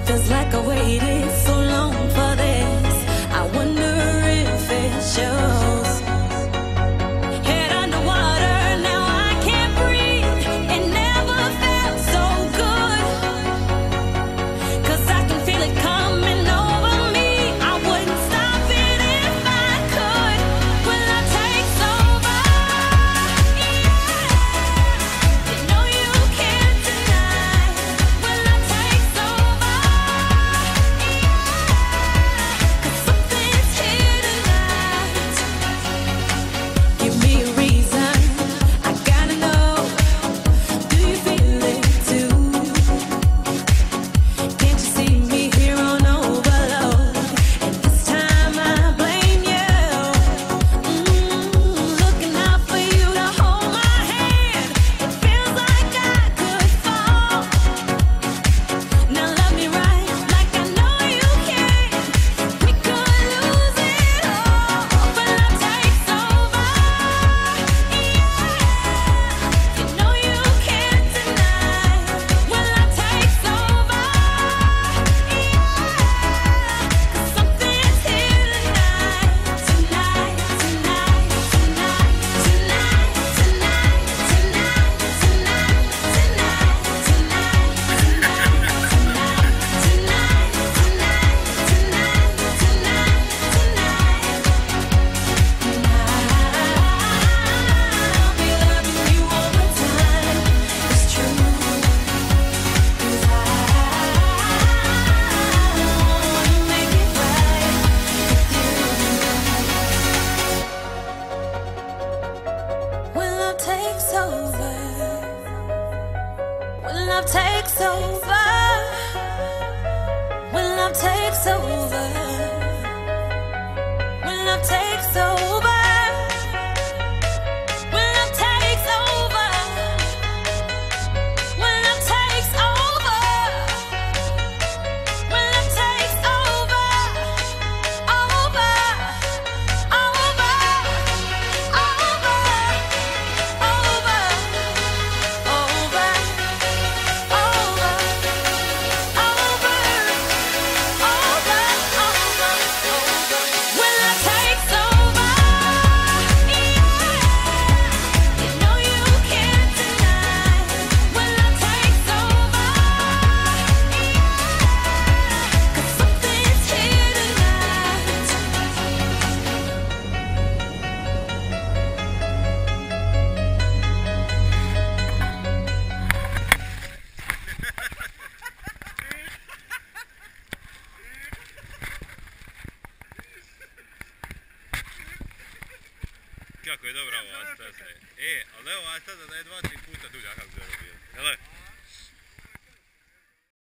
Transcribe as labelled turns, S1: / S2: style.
S1: Feels like I waited so long for this. I wonder if it shows. Head underwater, now I can't breathe. It never felt so good. 'Cause I can feel it coming over me. I wouldn't stop it if I could. Will I take over? Yeah. You know you can't deny. Will I take over? Yeah. 'Cause something's here tonight. Give me a reason. I gotta know. Do you feel it too? Can't you see me here on overload? And this time I blame you. Looking out for you to hold my hand. It feels like I could fall. Now love me right, like I know you can. We could lose it all, but I take over. Yeah, you know you can't deny. Will I take over? Yeah, 'cause something's here tonight, tonight, tonight, tonight, tonight, tonight, tonight, tonight, I'll be loving you all the time. It's true, 'cause I wanna make it right with you. When love takes over, when love takes over, when love takes over, when love takes over, when love takes over, when love takes over, when love takes over, over, over, over, over, over, over, When love takes over, yeah, you know you can't deny. When love takes over, yeah, 'cause something's here tonight.
S2: Kako je dobra ova asta sad. Ali evo ova sada da je 2-3 puta dulja kako bi zarobio. Jel'